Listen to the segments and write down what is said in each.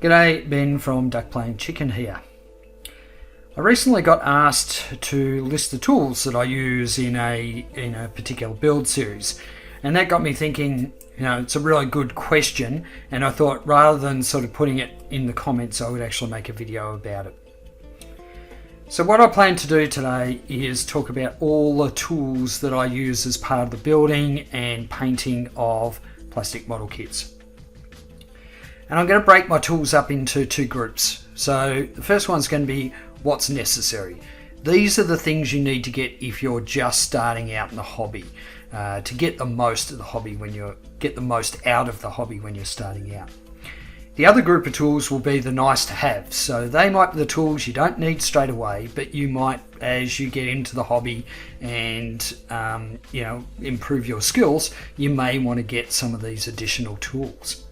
G'day, Ben from Duck Plain Chicken here. I recently got asked to list the tools that I use in a particular build series, and that got me thinking, it's a really good question, and I thought rather than sort of putting it in the comments, I would actually make a video about it. So what I plan to do today is talk about all the tools that I use as part of the building and painting of plastic model kits. And I'm going to break my tools up into two groups. So the first one's going to be what's necessary. These are the things you need to get if you're just starting out in the hobby, to get the most of the hobby get the most out of the hobby when you're starting out. The other group of tools will be the nice to have. So they might be the tools you don't need straight away, but you might, as you get into the hobby and improve your skills, you may want to get some of these additional tools.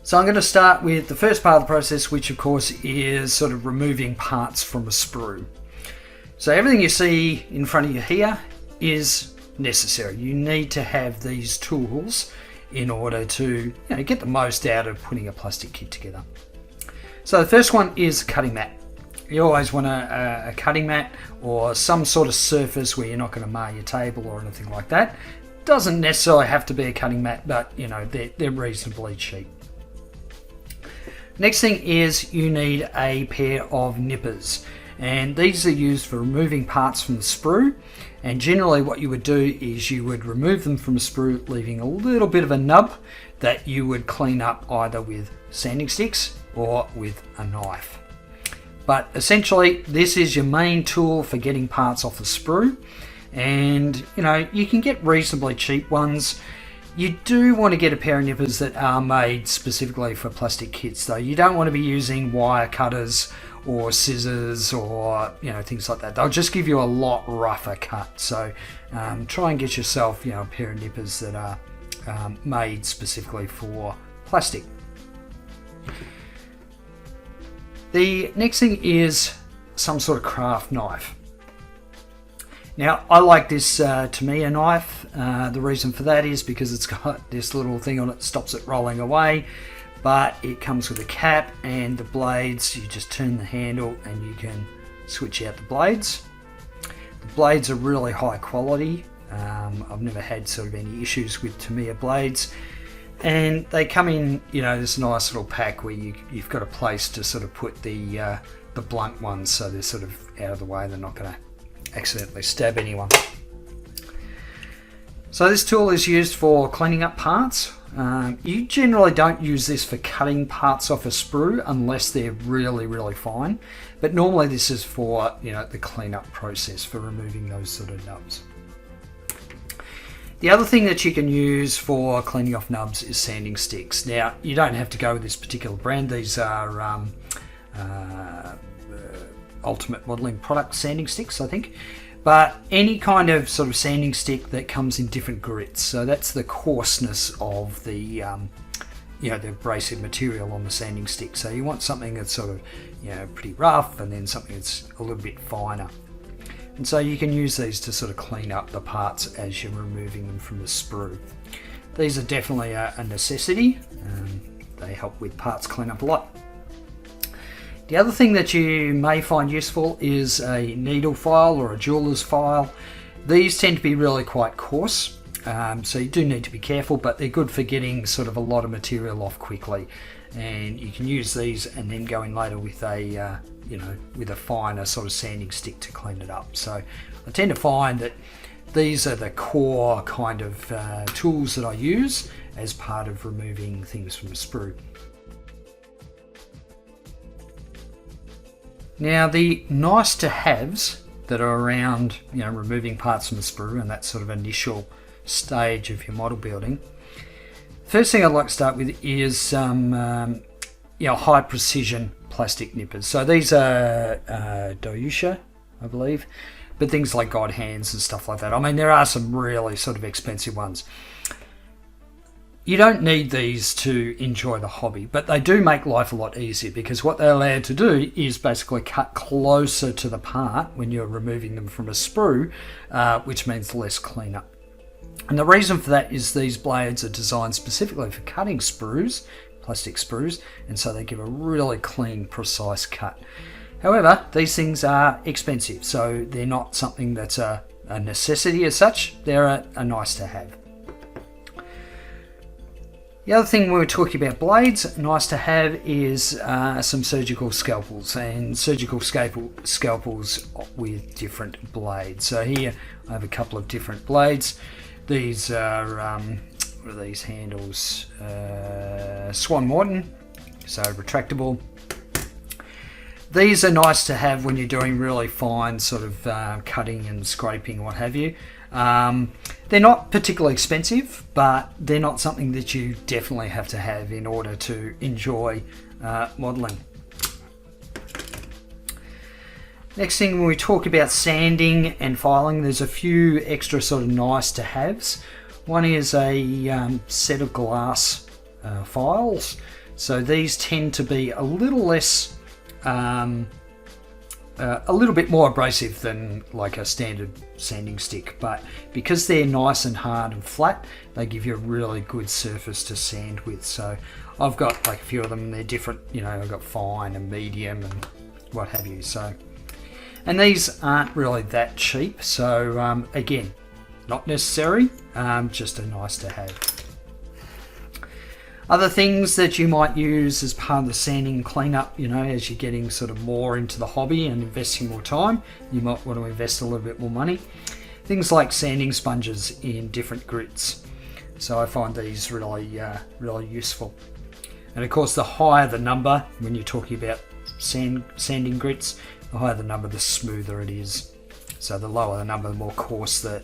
So I'm going to start with the first part of the process, which of course is sort of removing parts from a sprue. So everything you see in front of you here is necessary. You need to have these tools in order to get the most out of putting a plastic kit together. So the first one is a cutting mat. You always want a cutting mat or some sort of surface where you're not going to mar your table or anything like that. Doesn't necessarily have to be a cutting mat, but they're reasonably cheap. Next thing is you need a pair of nippers, and these are used for removing parts from the sprue, and generally what you would do is you would remove them from a sprue, leaving a little bit of a nub that you would clean up either with sanding sticks or with a knife. But essentially this is your main tool for getting parts off the sprue, and you can get reasonably cheap ones. You do want to get a pair of nippers that are made specifically for plastic kits though. You don't want to be using wire cutters or scissors or things like that. They'll just give you a lot rougher cut. So try and get yourself a pair of nippers that are made specifically for plastic. The next thing is some sort of craft knife. Now, I like this Tamiya knife. The reason for that is because it's got this little thing on it that stops it rolling away, but it comes with a cap and the blades. You just turn the handle and you can switch out the blades. The blades are really high quality. I've never had sort of any issues with Tamiya blades, and they come in this nice little pack where you've got a place to sort of put the blunt ones, so they're sort of out of the way. They're not going to accidentally stab anyone. So this tool is used for cleaning up parts. You generally don't use this for cutting parts off a sprue unless they're really, really fine. But normally this is for the cleanup process, for removing those sort of nubs. The other thing that you can use for cleaning off nubs is sanding sticks. Now, you don't have to go with this particular brand. These are Ultimate Modeling Product sanding sticks, I think, but any kind of sort of sanding stick that comes in different grits. So that's the coarseness of the the abrasive material on the sanding stick. So you want something that's sort of pretty rough, and then something that's a little bit finer. And so you can use these to sort of clean up the parts as you're removing them from the sprue. These are definitely a necessity. They help with parts cleanup a lot. The other thing that you may find useful is a needle file or a jeweler's file. These tend to be really quite coarse, so you do need to be careful, but they're good for getting sort of a lot of material off quickly. And you can use these and then go in later with a with a finer sort of sanding stick to clean it up. So I tend to find that these are the core kind of tools that I use as part of removing things from a sprue. Now, the nice to haves that are around removing parts from the sprue and that sort of initial stage of your model building. First thing I'd like to start with is some high precision plastic nippers. So these are Dousha, I believe, but things like God hands and stuff like that. I mean, there are some really sort of expensive ones. You don't need these to enjoy the hobby, but they do make life a lot easier, because what they're allowed to do is basically cut closer to the part when you're removing them from a sprue, which means less cleanup. And the reason for that is these blades are designed specifically for cutting sprues, plastic sprues, and so they give a really clean, precise cut. However, these things are expensive, so they're not something that's a necessity as such. They're a nice to have. The other thing we were talking about blades, nice to have, is some surgical scalpels, and surgical scalpels with different blades. So here I have a couple of different blades. These are, what are these handles? Swan Morton, so retractable. These are nice to have when you're doing really fine sort of cutting and scraping, what have you. They're not particularly expensive, but they're not something that you definitely have to have in order to enjoy modelling. Next thing, when we talk about sanding and filing, there's a few extra sort of nice to haves. One is a set of glass files. So these tend to be a little less, a little bit more abrasive than like a standard sanding stick, but because they're nice and hard and flat, they give you a really good surface to sand with. So I've got like a few of them, and they're different, you know, I've got fine and medium and what have you. So, and these aren't really that cheap, so again, not necessary, just a nice to have. Other things that you might use as part of the sanding cleanup, you know, as you're getting sort of more into the hobby and investing more time, you might want to invest a little bit more money. Things like sanding sponges in different grits. So I find these really, really useful. And of course, the higher the number, when you're talking about sanding grits, the higher the number, the smoother it is. So the lower the number, the more coarse the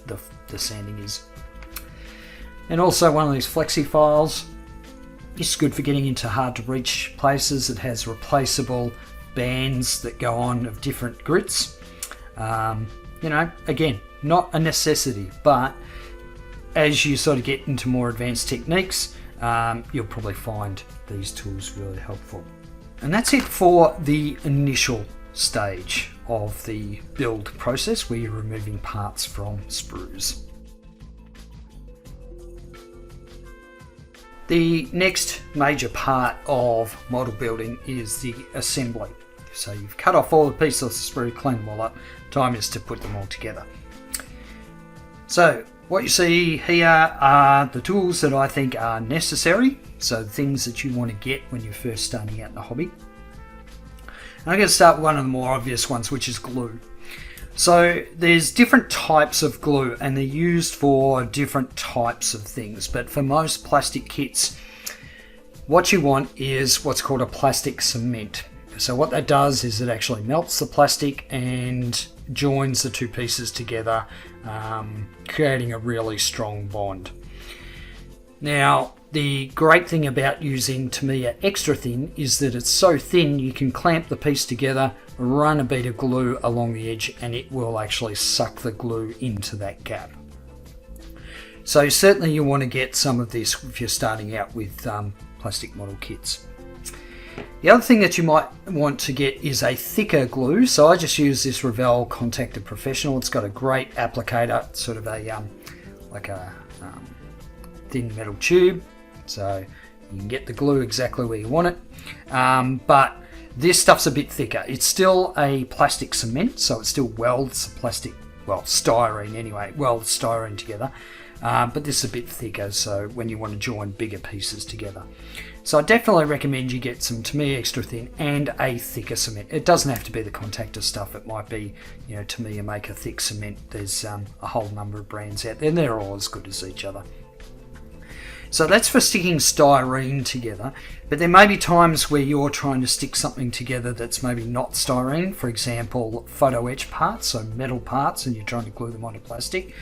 sanding is. And also one of these flexi files. It's good for getting into hard to reach places. It has replaceable bands that go on of different grits. You know, again, not a necessity, but as you sort of get into more advanced techniques, you'll probably find these tools really helpful. And that's it for the initial stage of the build process, where you're removing parts from sprues. The next major part of model building is the assembly. So you've cut off all the pieces of the sprue, clean them all up. Time is to put them all together. So what you see here are the tools that I think are necessary. So things that you want to get when you're first starting out in the hobby. And I'm going to start with one of the more obvious ones, which is glue. So there's different types of glue, and they're used for different types of things. But for most plastic kits, what you want is what's called a plastic cement. So what that does is it actually melts the plastic and joins the two pieces together, creating a really strong bond. Now, the great thing about using Tamiya Extra Thin is that it's so thin you can clamp the piece together, run a bead of glue along the edge, and it will actually suck the glue into that gap. So certainly you want to get some of this if you're starting out with plastic model kits. The other thing that you might want to get is a thicker glue. So I just use this Revell Contactor Professional. It's got a great applicator, sort of a like a thin metal tube, so you can get the glue exactly where you want it. But this stuff's a bit thicker. It's still a plastic cement, so it still welds the plastic, well, styrene anyway, welds styrene together. But this is a bit thicker, so when you want to join bigger pieces together. So I definitely recommend you get some Tamiya Extra Thin and a thicker cement. It doesn't have to be the Contactor stuff. It might be, you know, Tamiya make a thick cement. There's a whole number of brands out there, and they're all as good as each other. So that's for sticking styrene together, but there may be times where you're trying to stick something together that's maybe not styrene, for example, photo etch parts, so metal parts, and you're trying to glue them onto plastic.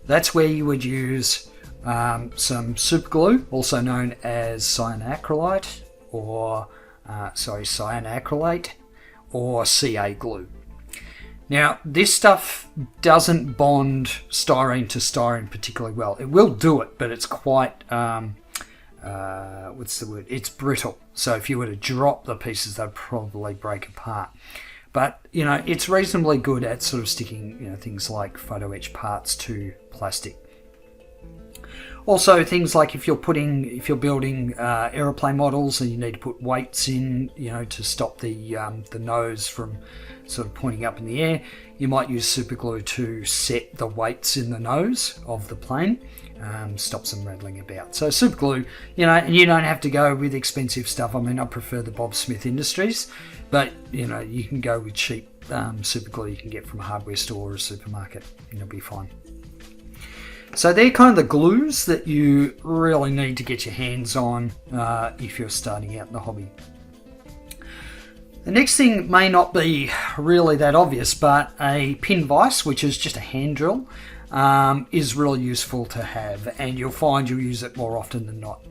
That's where you would use some super glue, also known as cyanacrylate or CA glue. Now, this stuff doesn't bond styrene to styrene particularly well. It will do it, but it's quite, what's the word? It's brittle. So if you were to drop the pieces, they'd probably break apart. But, you know, it's reasonably good at sort of sticking, you know, things like photo etch parts to plastic. Also, things like if you're building aeroplane models and you need to put weights in, to stop the nose from sort of pointing up in the air, you might use super glue to set the weights in the nose of the plane, stops them rattling about. So super glue, and you don't have to go with expensive stuff. I mean, I prefer the Bob Smith Industries, but you can go with cheap super glue you can get from a hardware store or a supermarket, and it'll be fine. So they're kind of the glues that you really need to get your hands on if you're starting out in the hobby. The next thing may not be really that obvious, but a pin vise, which is just a hand drill, is really useful to have, and you'll find you'll use it more often than not.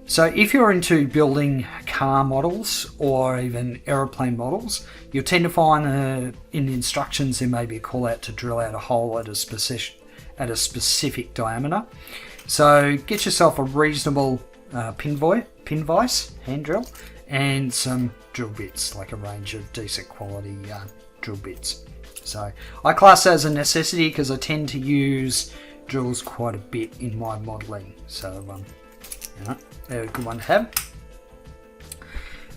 So if you're into building car models or even aeroplane models, you'll tend to find in the instructions there may be a call out to drill out a hole at a specific diameter. So get yourself a reasonable pin vise, hand drill, and some drill bits, like a range of decent quality drill bits. So I class that as a necessity because I tend to use drills quite a bit in my modelling. So they're a good one to have.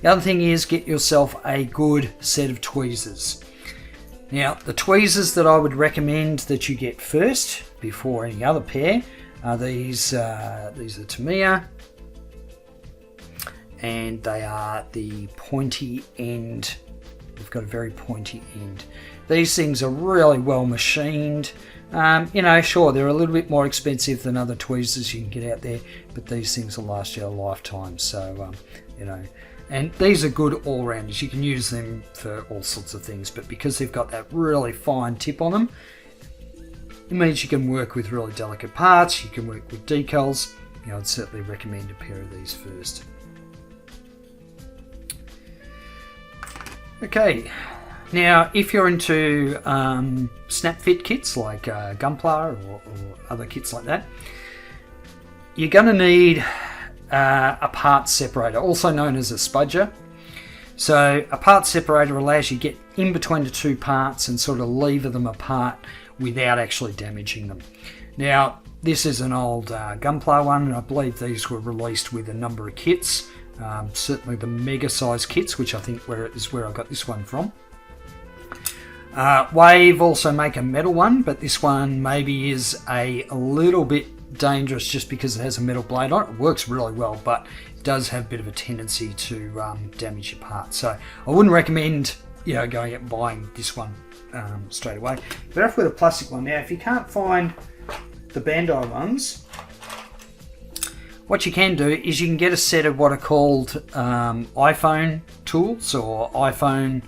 The other thing is get yourself a good set of tweezers. Now, the tweezers that I would recommend that you get first before any other pair are these are Tamiya, and they are the pointy end. They've got a very pointy end. These things are really well machined. Sure, they're a little bit more expensive than other tweezers you can get out there, but these things will last you a lifetime. So, and these are good all-rounders. You can use them for all sorts of things, but because they've got that really fine tip on them, it means you can work with really delicate parts, you can work with decals. I'd certainly recommend a pair of these first. Okay, now if you're into snap fit kits like Gunpla or other kits like that, you're going to need a part separator, also known as a spudger. So a part separator allows you to get in between the two parts and sort of lever them apart without actually damaging them. Now, this is an old Gunpla one, and I believe these were released with a number of kits. Certainly the mega size kits, which I think is where I got this one from. Wave also make a metal one, but this one maybe is a little bit dangerous just because it has a metal blade on it. It works really well, but it does have a bit of a tendency to damage your parts. So I wouldn't recommend going out and buying this one straight away. But off with a plastic one. Now, if you can't find the Bandai ones, what you can do is you can get a set of what are called iPhone tools or iPhone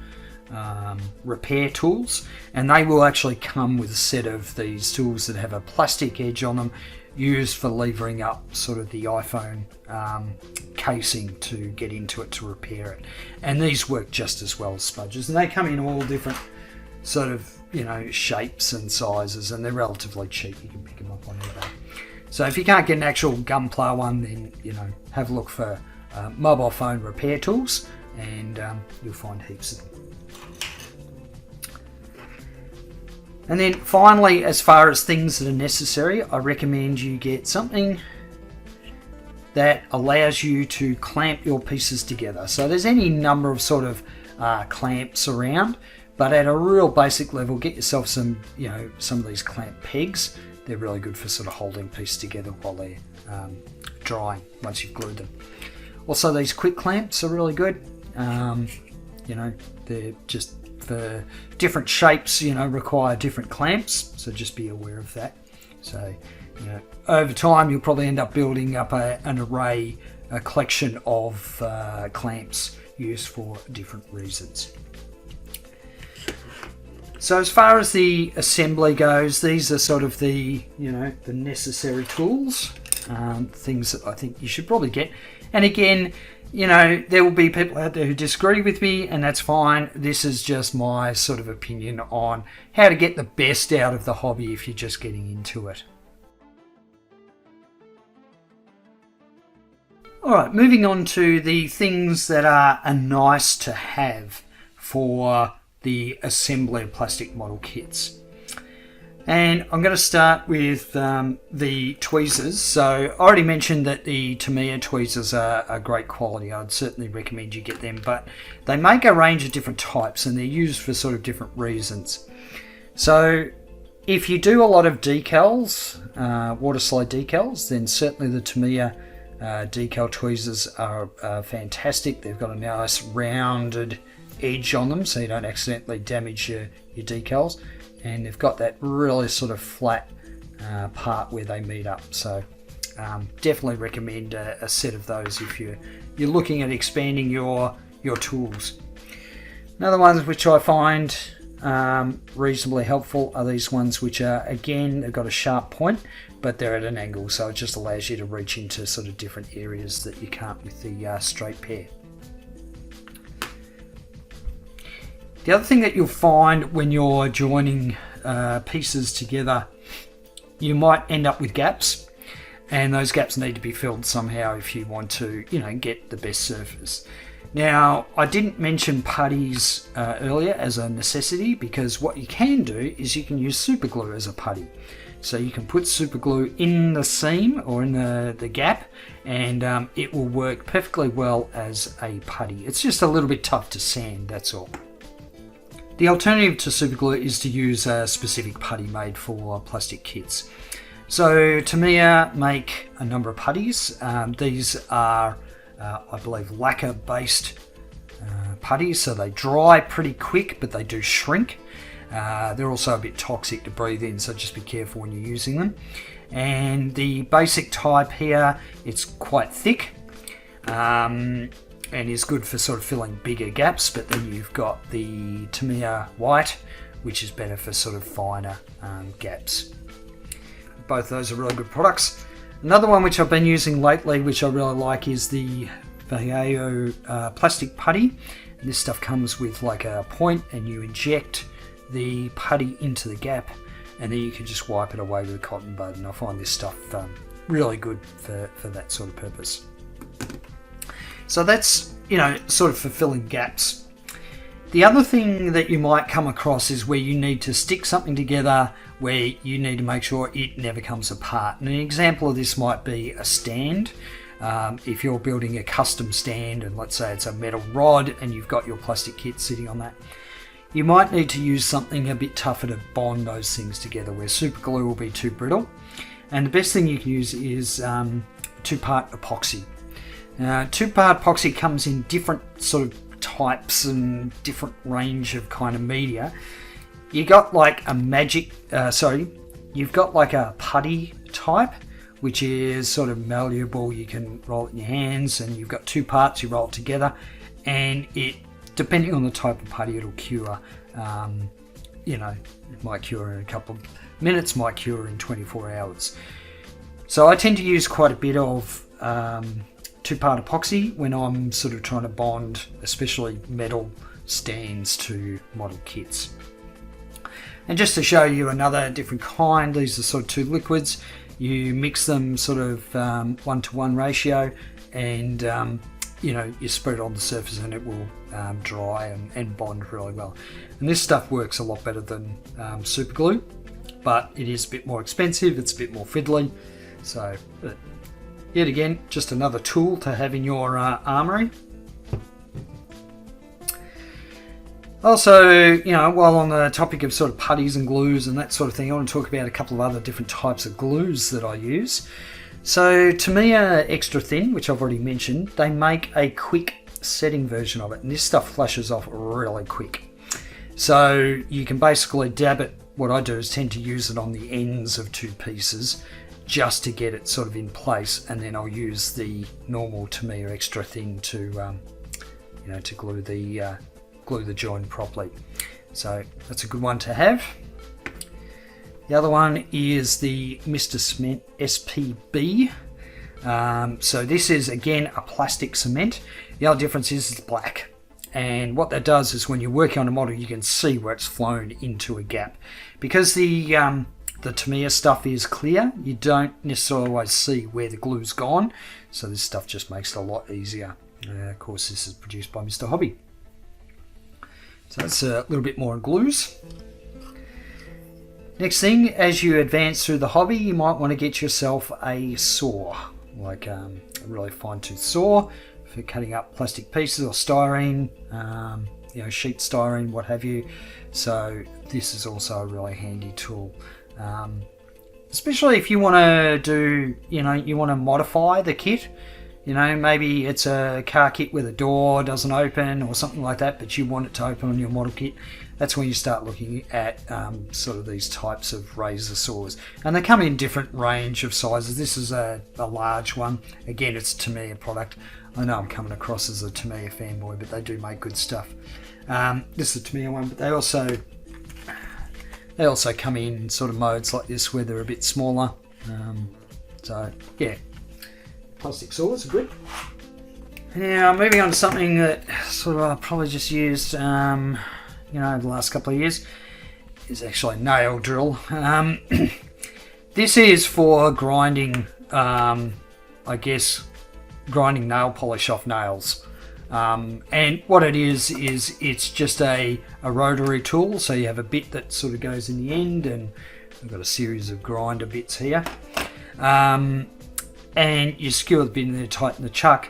repair tools, and they will actually come with a set of these tools that have a plastic edge on them, used for levering up sort of the iPhone casing to get into it to repair it. And these work just as well as spudgers, and they come in all different sort of shapes and sizes, and they're relatively cheap. You can pick them up on eBay. So if you can't get an actual Gunpla one, then have a look for mobile phone repair tools, and you'll find heaps of them. And then finally, as far as things that are necessary, I recommend you get something that allows you to clamp your pieces together. So there's any number of sort of clamps around, but at a real basic level, get yourself some, some of these clamp pegs. They're really good for sort of holding pieces together while they're drying once you've glued them. Also, these quick clamps are really good. They're just for different shapes, require different clamps, so just be aware of that. So, over time you'll probably end up building up a collection of clamps used for different reasons. So as far as the assembly goes, these are sort of the necessary tools, things that I think you should probably get. And again, there will be people out there who disagree with me, and that's fine. This is just my sort of opinion on how to get the best out of the hobby if you're just getting into it. Alright, moving on to the things that are nice to have for the assembly of plastic model kits. And I'm going to start with the tweezers. So I already mentioned that the Tamiya tweezers are great quality. I'd certainly recommend you get them, but they make a range of different types and they're used for sort of different reasons. So if you do a lot of decals, water slide decals, then certainly the Tamiya decal tweezers are fantastic. They've got a nice rounded edge on them so you don't accidentally damage your decals. And they've got that really sort of flat part where they meet up. So definitely recommend a set of those if you're looking at expanding your tools. Another ones which I find reasonably helpful are these ones which are, again, they've got a sharp point, but they're at an angle, so it just allows you to reach into sort of different areas that you can't with the straight pair. The other thing that you'll find when you're joining pieces together, you might end up with gaps, and those gaps need to be filled somehow if you want to, get the best surface. Now, I didn't mention putties earlier as a necessity, because what you can do is you can use super glue as a putty. So you can put super glue in the seam or in the gap, and it will work perfectly well as a putty. It's just a little bit tough to sand, that's all. The alternative to super glue is to use a specific putty made for plastic kits. So Tamiya make a number of putties. These are, I believe, lacquer based putties, so they dry pretty quick, but they do shrink. They're also a bit toxic to breathe in, so just be careful when you're using them. And the basic type here, it's quite thick. And is good for sort of filling bigger gaps, but then you've got the Tamiya White, which is better for sort of finer gaps. Both of those are really good products. Another one which I've been using lately, which I really like, is the Vallejo plastic putty. And this stuff comes with like a point, and you inject the putty into the gap, and then you can just wipe it away with a cotton bud. And I find this stuff really good for that sort of purpose. So that's, sort of fulfilling gaps. The other thing that you might come across is where you need to stick something together where you need to make sure it never comes apart. And an example of this might be a stand. If you're building a custom stand, and let's say it's a metal rod and you've got your plastic kit sitting on that, you might need to use something a bit tougher to bond those things together, where super glue will be too brittle. And the best thing you can use is two-part epoxy. Two-part epoxy comes in different sort of types and different range of kind of media. You got like you've got like a putty type, which is sort of malleable. You can roll it in your hands, and you've got two parts. You roll it together, and it, depending on the type of putty, it'll cure. It might cure in a couple of minutes, might cure in 24 hours. So I tend to use quite a bit of two-part epoxy when I'm sort of trying to bond, especially metal stands to model kits. And just to show you another different kind, these are sort of two liquids. You mix them sort of 1-to-1 ratio, and you spread it on the surface, and it will dry and bond really well. And this stuff works a lot better than super glue, but it is a bit more expensive, it's a bit more fiddly. So yet again, just another tool to have in your armory. Also, while on the topic of sort of putties and glues and that sort of thing, I want to talk about a couple of other different types of glues that I use. So Tamiya Extra Thin, which I've already mentioned, they make a quick setting version of it, and this stuff flashes off really quick. So you can basically dab it. What I do is tend to use it on the ends of two pieces, just to get it sort of in place, and then I'll use the normal Tamiya Extra Thin to glue the joint properly. So that's a good one to have. The other one is the Mr. Cement SPB. So this is again a plastic cement. The other difference is it's black. And what that does is when you're working on a model, you can see where it's flown into a gap. Because the Tamiya stuff is clear, you don't necessarily always see where the glue's gone. So this stuff just makes it a lot easier. Of course, this is produced by Mr. Hobby. So that's a little bit more on glues. Next thing, as you advance through the hobby, you might want to get yourself a saw, like a really fine tooth saw for cutting up plastic pieces or styrene, sheet styrene, what have you. So this is also a really handy tool, especially if you want to do, you want to modify the kit. Maybe it's a car kit where the door doesn't open or something like that, but you want it to open on your model kit. That's when you start looking at sort of these types of razor saws. And they come in different range of sizes. This is a large one. Again, it's a Tamiya product. I know I'm coming across as a Tamiya fanboy, but they do make good stuff. This is a Tamiya one, but they also come in sort of modes like this where they're a bit smaller. So yeah, plastic saws are good. Now moving on to something that sort of I've probably just used over the last couple of years, is actually a nail drill. This is for grinding, grinding nail polish off nails. And what it is it's just a rotary tool. So you have a bit that sort of goes in the end, and we've got a series of grinder bits here. And you skewer the bit in there, tighten the chuck,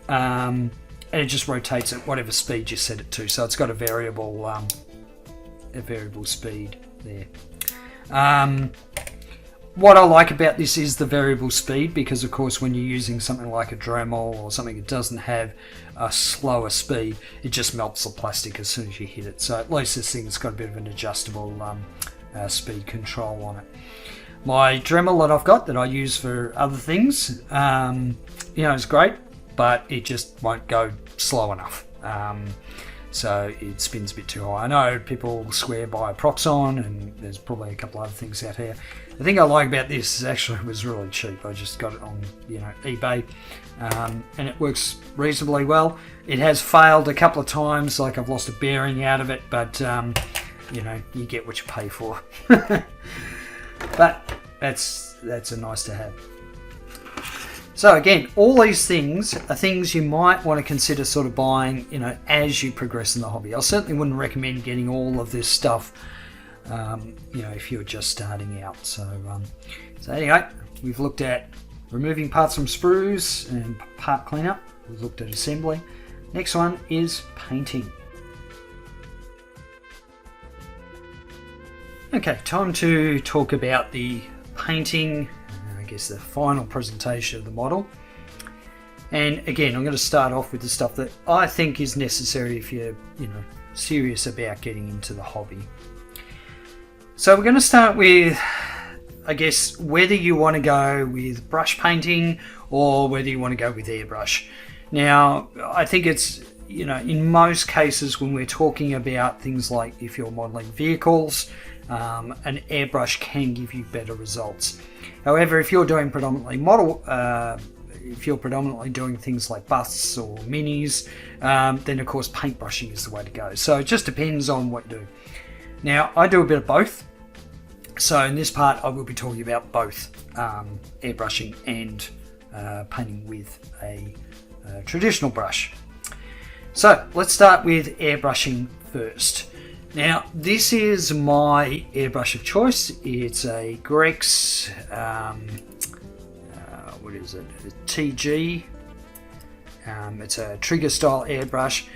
and it just rotates at whatever speed you set it to. So it's got a variable speed there. What I like about this is the variable speed, because of course when you're using something like a Dremel or something that doesn't have a slower speed, it just melts the plastic as soon as you hit it. So at least this thing's got a bit of an adjustable speed control on it. My Dremel that I've got that I use for other things, is great, but it just won't go slow enough. So it spins a bit too high. I know people swear by Proxon, and there's probably a couple other things out here. The thing I like about this is actually it was really cheap. I just got it on eBay, and it works reasonably well. It has failed a couple of times, like I've lost a bearing out of it, but you get what you pay for. But that's a nice to have. So again, all these things are things you might want to consider sort of buying, as you progress in the hobby. I certainly wouldn't recommend getting all of this stuff, if you're just starting out. So anyway, we've looked at removing parts from sprues and part cleanup. We've looked at assembly. Next one is painting. Okay, time to talk about the painting, the final presentation of the model. And again, I'm going to start off with the stuff that I think is necessary if you're serious about getting into the hobby. So we're going to start with, whether you want to go with brush painting or whether you want to go with airbrush. Now, I think it's, in most cases when we're talking about things like if you're modeling vehicles, an airbrush can give you better results. However, if you're doing predominantly doing things like busts or minis, then of course paintbrushing is the way to go. So it just depends on what you do. Now, I do a bit of both. So in this part, I will be talking about both airbrushing and painting with a traditional brush. So let's start with airbrushing first. Now, this is my airbrush of choice. It's a Grex, what is it? A TG. It's a trigger style airbrush.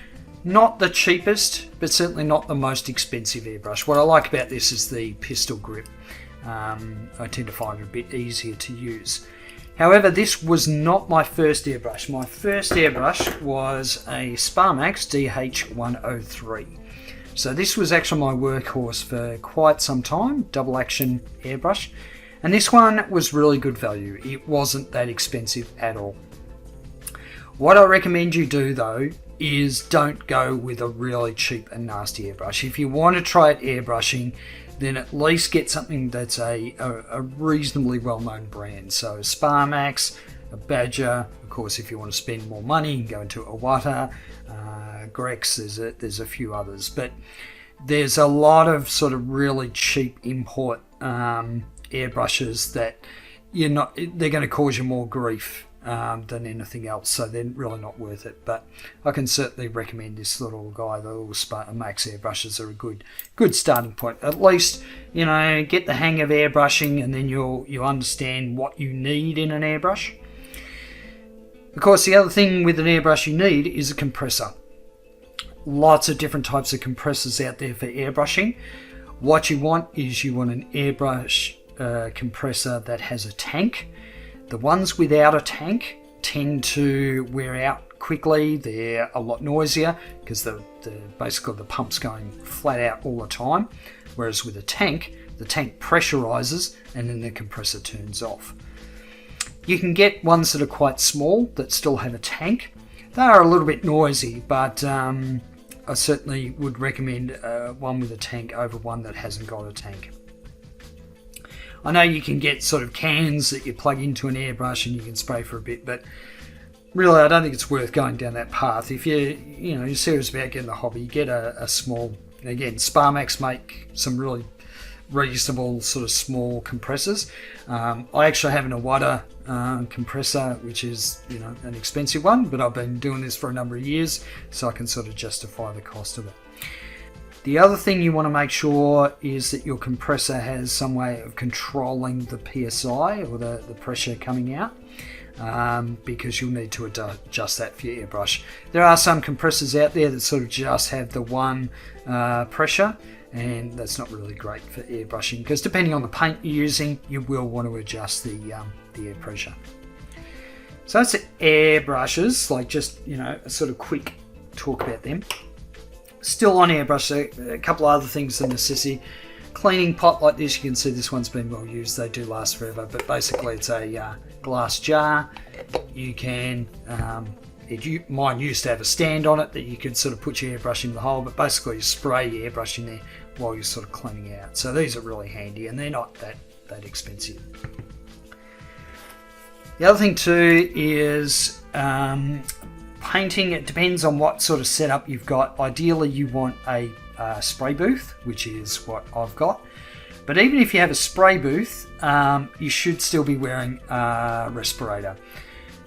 Not the cheapest, but certainly not the most expensive airbrush. What I like about this is the pistol grip. I tend to find it a bit easier to use. However, this was not my first airbrush. My first airbrush was a Sparmax DH103. So this was actually my workhorse for quite some time, double action airbrush. And this one was really good value. It wasn't that expensive at all. What I recommend you do though is don't go with a really cheap and nasty airbrush. If you want to try it airbrushing, then at least get something that's a reasonably well-known brand. So Sparmax, a Badger, of course if you want to spend more money, you can go into Iwata, Grex, there's a few others, but there's a lot of sort of really cheap import airbrushes that they're going to cause you more grief than anything else, so they're really not worth it. But I can certainly recommend this little guy. The little Max airbrushes are a good starting point. At least, you know, get the hang of airbrushing, and then you'll understand what you need in an airbrush. Of course, the other thing with an airbrush you need is a compressor. Lots of different types of compressors out there for airbrushing. What you want is an airbrush compressor that has a tank. The ones without a tank tend to wear out quickly. They're a lot noisier because basically the pump's going flat out all the time. Whereas with a tank, the tank pressurizes and then the compressor turns off. You can get ones that are quite small that still have a tank. They are a little bit noisy, but I certainly would recommend one with a tank over one that hasn't got a tank. I know you can get sort of cans that you plug into an airbrush and you can spray for a bit, but really I don't think it's worth going down that path. If you're serious about getting the hobby, get a small. Again, Sparmax make some really reasonable sort of small compressors. I actually have an Iwata compressor, which is an expensive one, but I've been doing this for a number of years, so I can sort of justify the cost of it. The other thing you want to make sure is that your compressor has some way of controlling the PSI, or the pressure coming out, because you'll need to adjust that for your airbrush. There are some compressors out there that sort of just have the one pressure, and that's not really great for airbrushing, because depending on the paint you're using, you will want to adjust the air pressure. So that's the airbrushes, like just a sort of quick talk about them. Still on airbrush, a couple of other things of necessity. Cleaning pot like this, you can see this one's been well used. They do last forever, but basically it's a glass jar. You can, mine used to have a stand on it that you could sort of put your airbrush in the hole, but basically you spray your airbrush in there while you're sort of cleaning out. So these are really handy, and they're not that expensive. The other thing too is painting. It depends on what sort of setup you've got. Ideally you want a spray booth, which is what I've got, but even if you have a spray booth, you should still be wearing a respirator,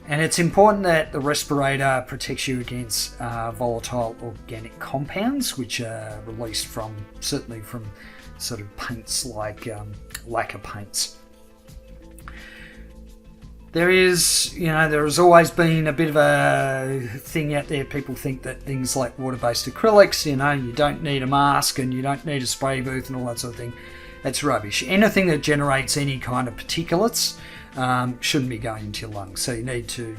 and it's important that the respirator protects you against volatile organic compounds, which are released certainly from sort of paints like lacquer paints. There has always been a bit of a thing out there. People think that things like water-based acrylics, you don't need a mask and you don't need a spray booth and all that sort of thing. That's rubbish. Anything that generates any kind of particulates shouldn't be going into your lungs. So you need to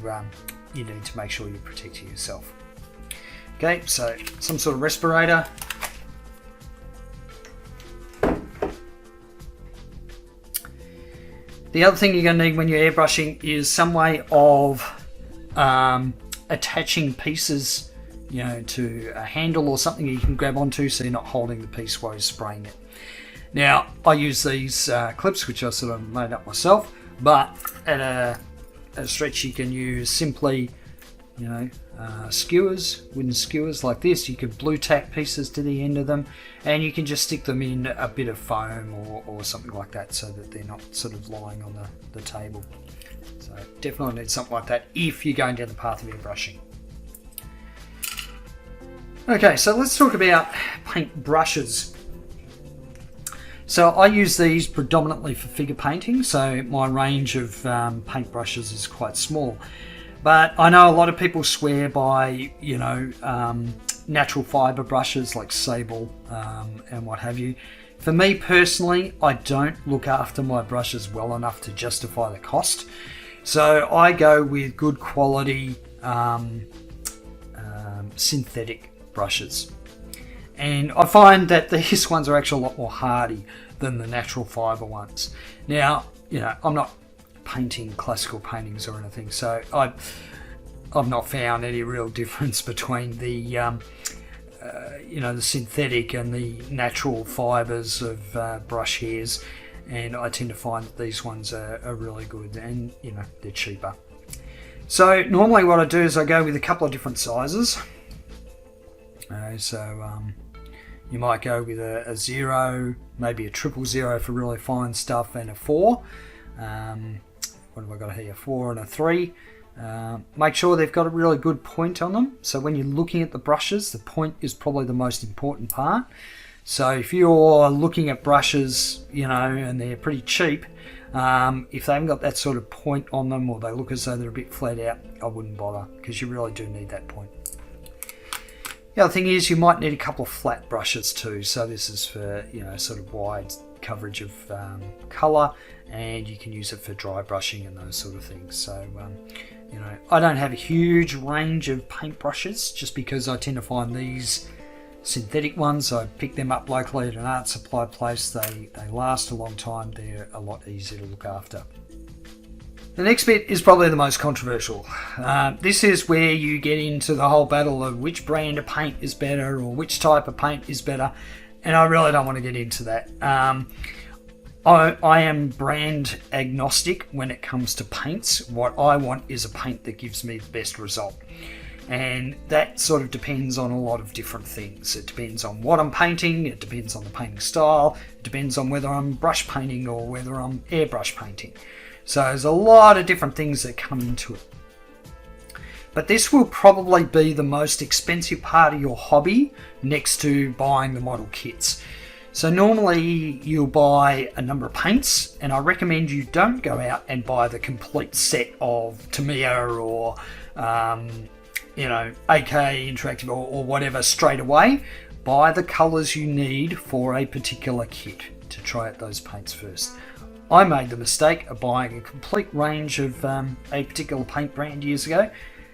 make sure you're protecting yourself. Okay, so some sort of respirator. The other thing you're going to need when you're airbrushing is some way of attaching pieces, to a handle or something you can grab onto, so you're not holding the piece while you're spraying it. Now, I use these clips, which I sort of made up myself, but at a stretch you can use simply, skewers, wooden skewers like this. You could blue tack pieces to the end of them, and you can just stick them in a bit of foam or something like that, so that they're not sort of lying on the table. So definitely need something like that if you're going down the path of airbrushing. Okay, so let's talk about paint brushes. So I use these predominantly for figure painting, so my range of paint brushes is quite small. But I know a lot of people swear by, natural fibre brushes like sable and what have you. For me personally, I don't look after my brushes well enough to justify the cost. So I go with good quality synthetic brushes. And I find that these ones are actually a lot more hardy than the natural fibre ones. Now, I'm not painting classical paintings or anything, so I've not found any real difference between the the synthetic and the natural fibres of brush hairs, and I tend to find that these ones are really good, and they're cheaper. So normally what I do is I go with a couple of different sizes. You might go with a 0, maybe a 000 for really fine stuff, and a 4. What have I got here? 4 and a 3. Make sure they've got a really good point on them. So when you're looking at the brushes, the point is probably the most important part. So if you're looking at brushes, and they're pretty cheap, if they haven't got that sort of point on them, or they look as though they're a bit flat out, I wouldn't bother, because you really do need that point. The other thing is you might need a couple of flat brushes too. So this is for, sort of wide coverage of colour, and you can use it for dry brushing and those sort of things. So, I don't have a huge range of paint brushes, just because I tend to find these synthetic ones, I pick them up locally at an art supply place. They last a long time. They're a lot easier to look after. The next bit is probably the most controversial. This is where you get into the whole battle of which brand of paint is better or which type of paint is better, and I really don't want to get into that. I am brand agnostic when it comes to paints. What I want is a paint that gives me the best result. And that sort of depends on a lot of different things. It depends on what I'm painting, it depends on the painting style, it depends on whether I'm brush painting or whether I'm airbrush painting. So there's a lot of different things that come into it. But this will probably be the most expensive part of your hobby next to buying the model kits. So normally you'll buy a number of paints, and I recommend you don't go out and buy the complete set of Tamiya or AK Interactive or whatever straight away. Buy the colours you need for a particular kit to try out those paints first. I made the mistake of buying a complete range of a particular paint brand years ago,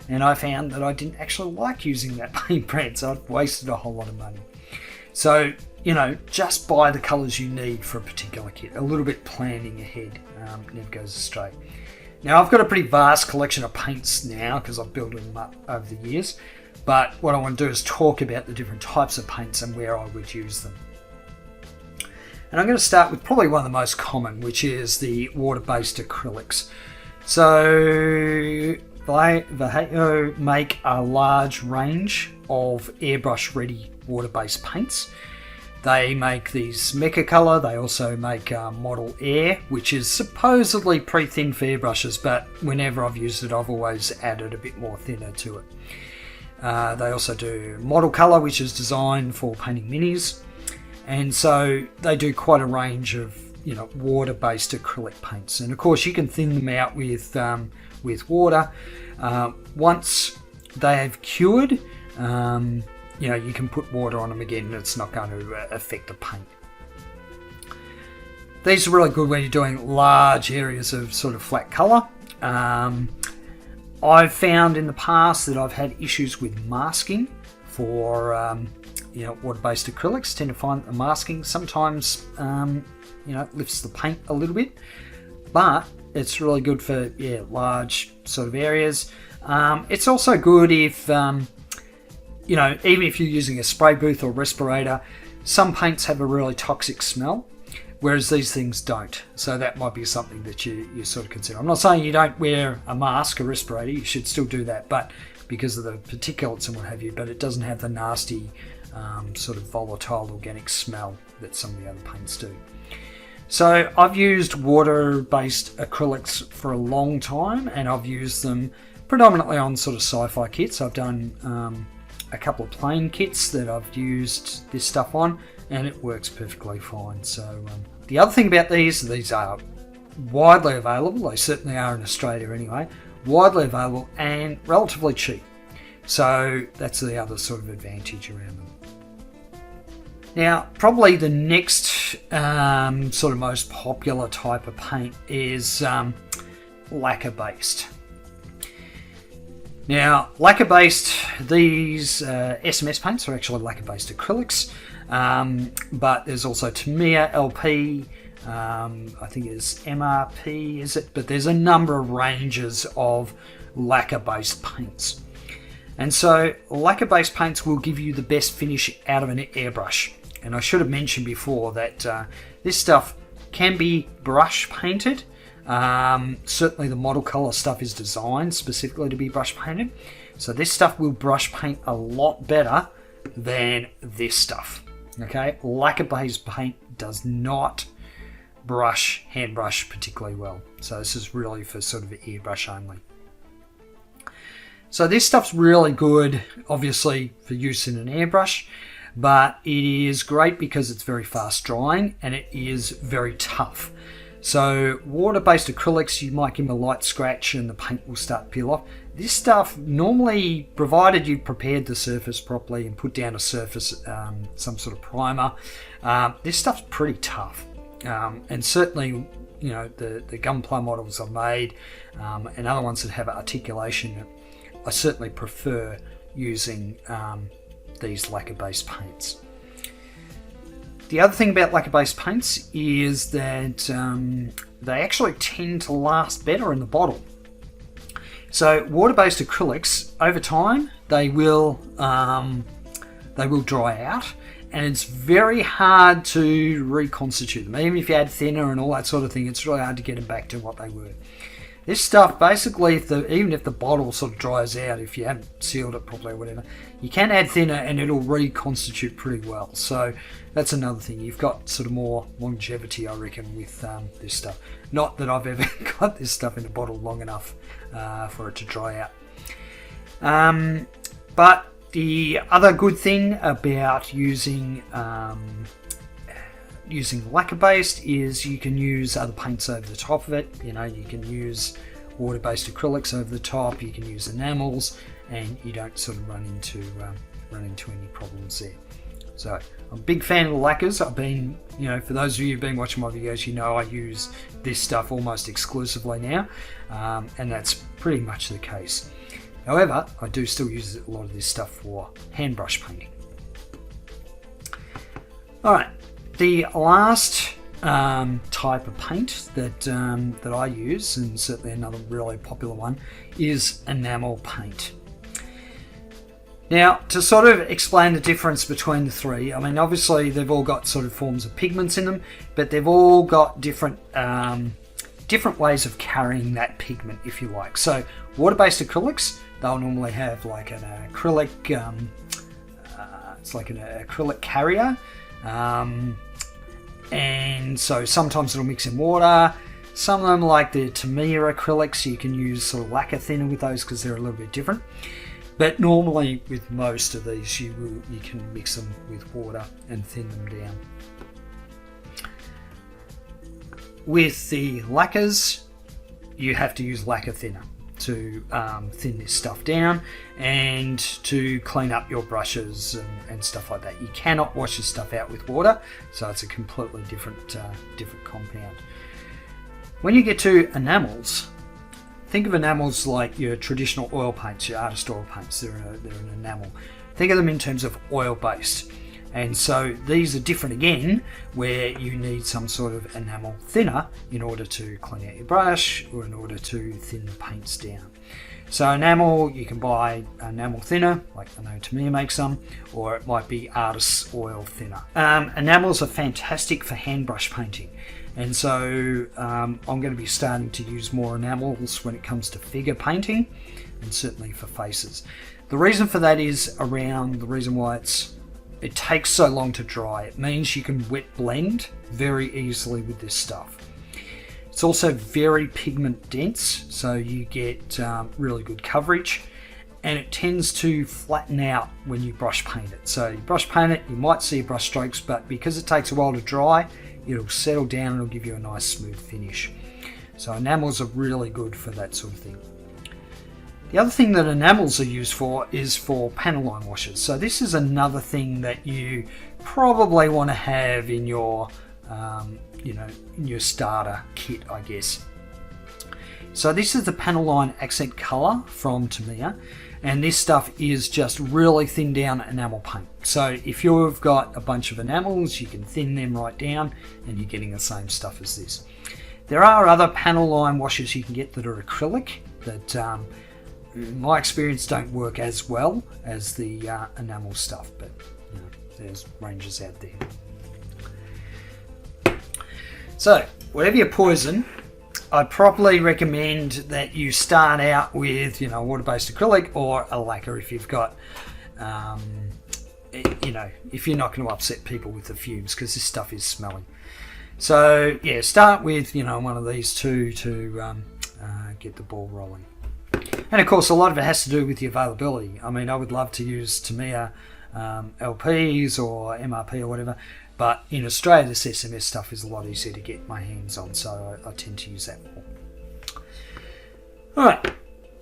and I found that I didn't actually like using that paint brand, so I'd wasted a whole lot of money. So, just buy the colours you need for a particular kit. A little bit planning ahead never goes astray. Now, I've got a pretty vast collection of paints now because I've built them up over the years, but what I want to do is talk about the different types of paints and where I would use them. And I'm going to start with probably one of the most common, which is the water-based acrylics. So Vallejo make a large range of airbrush-ready water-based paints. They make these Mecha Color. They also make Model Air, which is supposedly pre-thin for airbrushes, but whenever I've used it, I've always added a bit more thinner to it. They also do Model Color, which is designed for painting minis. And so they do quite a range of, water-based acrylic paints. And of course, you can thin them out with water. Once they have cured, you can put water on them again and it's not going to affect the paint. These are really good when you're doing large areas of sort of flat colour. I've found in the past that I've had issues with masking for water-based acrylics. Tend to find the masking sometimes lifts the paint a little bit, but it's really good for large sort of areas. It's also good if even if you're using a spray booth or respirator, some paints have a really toxic smell, whereas these things don't. So that might be something that you sort of consider. I'm not saying you don't wear a mask or respirator, you should still do that, but because of the particulates and what have you, but it doesn't have the nasty sort of volatile organic smell that some of the other paints do. So I've used water-based acrylics for a long time, and I've used them predominantly on sort of sci-fi kits. I've done a couple of plain kits that I've used this stuff on, and it works perfectly fine. So the other thing about these are widely available. They certainly are in Australia anyway. Widely available and relatively cheap. So that's the other sort of advantage around them. Now, probably the next sort of most popular type of paint is lacquer-based. Now, lacquer-based, these SMS paints are actually lacquer-based acrylics, but there's also Tamiya LP, I think it's MRP, is it? But there's a number of ranges of lacquer-based paints. And so lacquer-based paints will give you the best finish out of an airbrush. And I should have mentioned before that this stuff can be brush painted. Certainly the model color stuff is designed specifically to be brush painted. So this stuff will brush paint a lot better than this stuff. Okay, lacquer-based paint does not hand brush particularly well. So this is really for sort of airbrush only. So this stuff's really good, obviously, for use in an airbrush, but it is great because it's very fast drying and it is very tough. So water-based acrylics, you might give them a light scratch and the paint will start to peel off. This stuff, normally, provided you've prepared the surface properly and put down a surface, some sort of primer, this stuff's pretty tough. And certainly, the gunpla models I've made and other ones that have articulation, I certainly prefer using these lacquer-based paints. The other thing about lacquer-based paints is that they actually tend to last better in the bottle. So water-based acrylics, over time, they will dry out, and it's very hard to reconstitute them. Even if you add thinner and all that sort of thing, it's really hard to get them back to what they were. This stuff, basically, even if the bottle sort of dries out, if you haven't sealed it properly or whatever, you can add thinner and it'll reconstitute pretty well. So that's another thing. You've got sort of more longevity, I reckon, with this stuff. Not that I've ever got this stuff in a bottle long enough for it to dry out. But the other good thing about using lacquer-based is you can use other paints over the top of it. You can use water-based acrylics over the top. You can use enamels, and you don't sort of run into any problems there. So I'm a big fan of the lacquers. I've been, for those of you who've been watching my videos, I use this stuff almost exclusively now, and that's pretty much the case. However, I do still use a lot of this stuff for hand brush painting. All right. The last type of paint that I use, and certainly another really popular one, is enamel paint. Now, to sort of explain the difference between the three, I mean, obviously they've all got sort of forms of pigments in them, but they've all got different ways of carrying that pigment, if you like. So, water-based acrylics, they'll normally have like an acrylic, it's like an acrylic carrier. And so sometimes it'll mix in water. Some of them, like the Tamiya acrylics, you can use sort of lacquer thinner with those because they're a little bit different. But normally with most of these you can mix them with water and thin them down. With the lacquers, you have to use lacquer thinner to thin this stuff down and to clean up your brushes and stuff like that. You cannot wash this stuff out with water, so it's a completely different compound. When you get to enamels, think of enamels like your traditional oil paints, your artist oil paints. They're an enamel. Think of them in terms of oil based. And so these are different again, where you need some sort of enamel thinner in order to clean out your brush or in order to thin the paints down. So enamel, you can buy enamel thinner, like I know Tamiya makes some, or it might be artist's oil thinner. Enamels are fantastic for hand brush painting. And so I'm going to be starting to use more enamels when it comes to figure painting, and certainly for faces. The reason for that is the reason why it takes so long to dry. It means you can wet blend very easily with this stuff. It's also very pigment dense, so you get really good coverage, and it tends to flatten out when you brush paint it. So you brush paint it, you might see brush strokes, but because it takes a while to dry, it'll settle down and it'll give you a nice smooth finish. So enamels are really good for that sort of thing. The other thing that enamels are used for is for panel line washes. So this is another thing that you probably want to have in your, in your starter kit, I guess. So this is the panel line accent color from Tamiya, and this stuff is just really thin down enamel paint. So if you've got a bunch of enamels, you can thin them right down, and you're getting the same stuff as this. There are other panel line washes you can get that are acrylic that in my experience don't work as well as the enamel stuff, but there's ranges out there. So whatever your poison, I'd probably recommend that you start out with water-based acrylic or a lacquer if you've got if you're not going to upset people with the fumes, because this stuff is smelling. So yeah, start with one of these two to get the ball rolling. And of course, a lot of it has to do with the availability. I mean, I would love to use Tamiya LPs or MRP or whatever, but in Australia, this SMS stuff is a lot easier to get my hands on, so I tend to use that more. All right.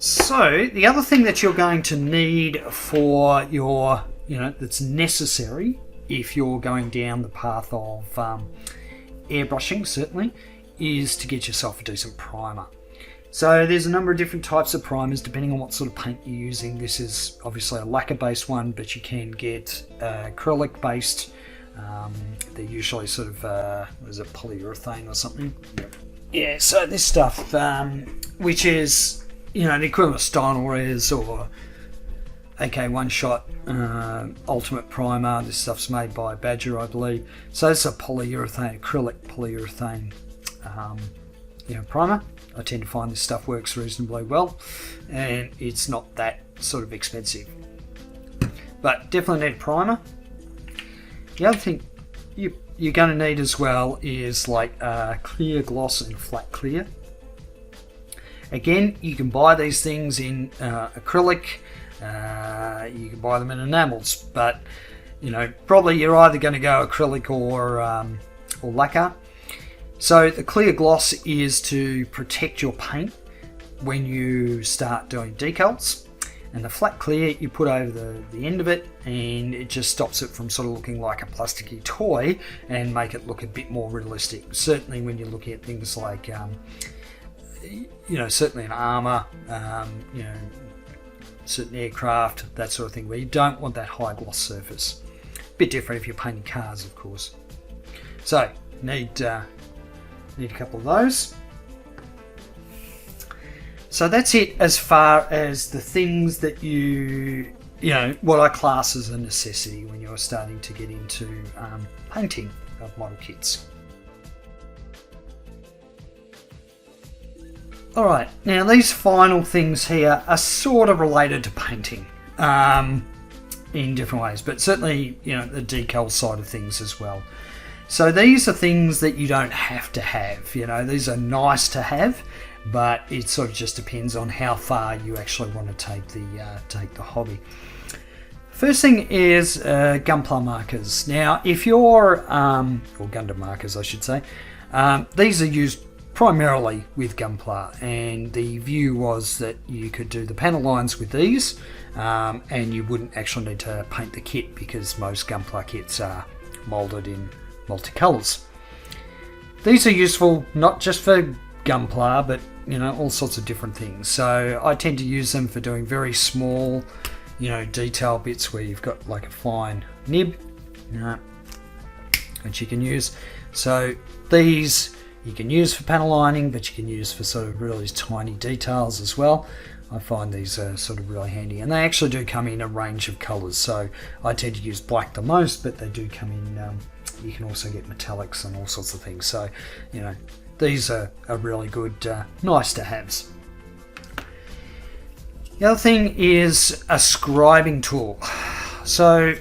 So the other thing that you're going to need for your, that's necessary if you're going down the path of airbrushing, certainly, is to get yourself a decent primer. So there's a number of different types of primers depending on what sort of paint you're using. This is obviously a lacquer-based one, but you can get acrylic-based. They're usually sort of, polyurethane or something? Yep. Yeah, so this stuff, which is, the equivalent of Stynylrez or AK One Shot Ultimate Primer. This stuff's made by Badger, I believe. So it's a polyurethane, acrylic polyurethane primer. I tend to find this stuff works reasonably well, and it's not that sort of expensive. But definitely need a primer. The other thing you're going to need as well is like clear gloss and flat clear. Again, you can buy these things in acrylic. You can buy them in enamels, but probably you're either going to go acrylic or lacquer. So the clear gloss is to protect your paint when you start doing decals, and the flat clear you put over the end of it, and it just stops it from sort of looking like a plasticky toy and make it look a bit more realistic. Certainly when you're looking at things like certainly an armour, certain aircraft, that sort of thing, where you don't want that high gloss surface. Bit different if you're painting cars, of course. So need a couple of those. So that's it as far as the things that what I class as a necessity when you're starting to get into painting of model kits. Alright, now these final things here are sort of related to painting in different ways, but certainly the decal side of things as well. So these are things that you don't have to have. These are nice to have, but it sort of just depends on how far you actually want to take the hobby. First thing is gunpla markers. Now, if you're or Gundam markers, I should say, these are used primarily with gunpla, and the view was that you could do the panel lines with these, and you wouldn't actually need to paint the kit because most gunpla kits are molded in multicolours. These are useful not just for gunpla, but all sorts of different things. So I tend to use them for doing very small, detail bits where you've got like a fine nib, which you can use. So these you can use for panel lining, but you can use for sort of really tiny details as well. I find these are sort of really handy, and they actually do come in a range of colours. So I tend to use black the most, but they do come in. You can also get metallics and all sorts of things. So these are really good, nice to haves. The other thing is a scribing tool. So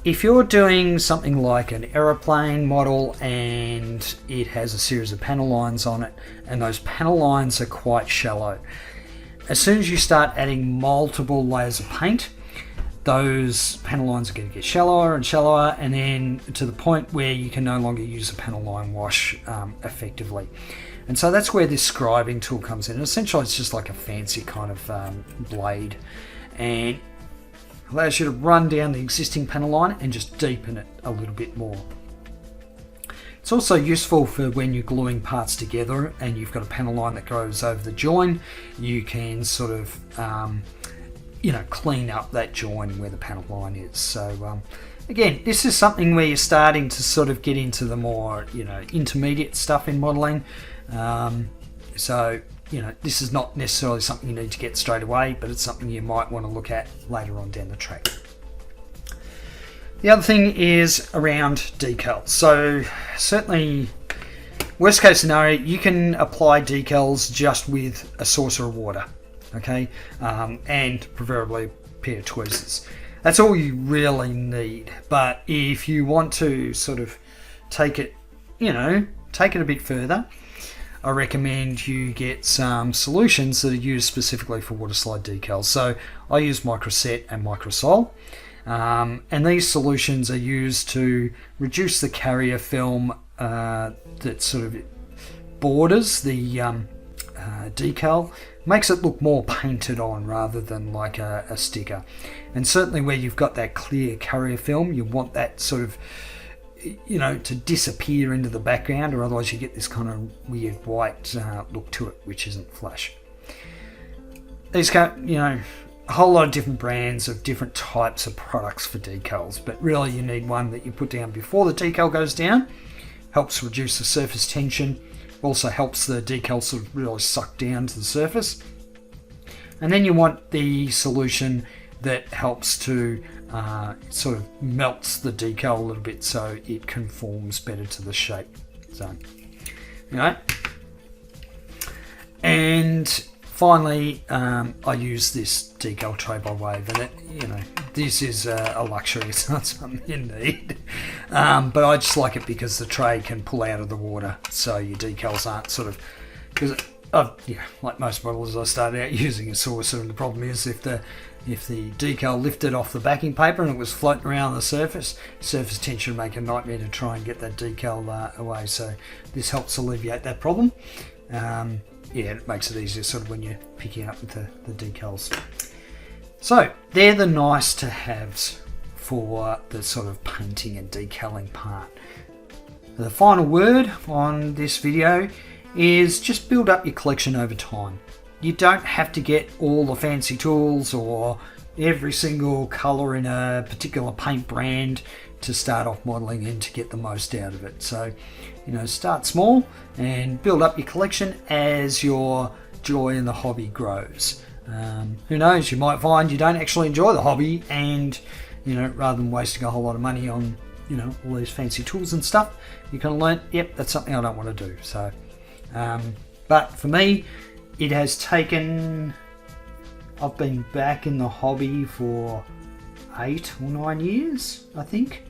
if you're doing something like an aeroplane model and it has a series of panel lines on it, and those panel lines are quite shallow, as soon as you start adding multiple layers of paint, those panel lines are going to get shallower and shallower, and then to the point where you can no longer use a panel line wash effectively. And so that's where this scribing tool comes in. Essentially, it's just like a fancy kind of blade, and allows you to run down the existing panel line and just deepen it a little bit more. It's also useful for when you're gluing parts together and you've got a panel line that goes over the join. You can sort of clean up that join where the panel line is. So again, this is something where you're starting to sort of get into the more intermediate stuff in modelling. This is not necessarily something you need to get straight away, but it's something you might want to look at later on down the track. The other thing is around decals. So certainly, worst case scenario, you can apply decals just with a saucer of water, okay, and preferably a pair of tweezers. That's all you really need. But if you want to sort of take it a bit further, I recommend you get some solutions that are used specifically for water slide decals. So I use Microset and Microsol. And these solutions are used to reduce the carrier film that sort of borders the decal, makes it look more painted on rather than like a sticker. And certainly where you've got that clear carrier film, you want that sort of, to disappear into the background, or otherwise you get this kind of weird white look to it, which isn't flush. These a whole lot of different brands of different types of products for decals, but really you need one that you put down before the decal goes down. Helps reduce the surface tension, also helps the decal sort of really suck down to the surface. And then you want the solution that helps to sort of melts the decal a little bit so it conforms better to the shape. So, and finally, I use this decal tray by Wave, and this is a luxury. It's not something you need, but I just like it because the tray can pull out of the water, so your decals aren't sort of, because like most models, I started out using a saucer, and the problem is if the decal lifted off the backing paper and it was floating around the surface tension would make a nightmare to try and get that decal away. So this helps alleviate that problem. It makes it easier sort of when you're picking up with the decals. So they're the nice to haves for the sort of painting and decaling part. The final word on this video is just build up your collection over time. You don't have to get all the fancy tools or every single colour in a particular paint brand to start off modelling and to get the most out of it. So, start small and build up your collection as your joy in the hobby grows. Who knows, you might find you don't actually enjoy the hobby, and rather than wasting a whole lot of money on all these fancy tools and stuff, you can learn, yep, that's something I don't want to do. So but for me, it has taken, I've been back in the hobby for 8 or 9 years, I think.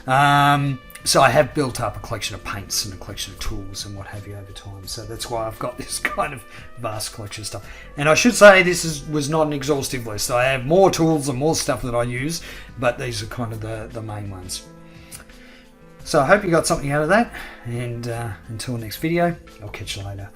So I have built up a collection of paints and a collection of tools and what have you over time. So that's why I've got this kind of vast collection of stuff. And I should say this was not an exhaustive list. I have more tools and more stuff that I use, but these are kind of the main ones. So I hope you got something out of that. And until next video, I'll catch you later.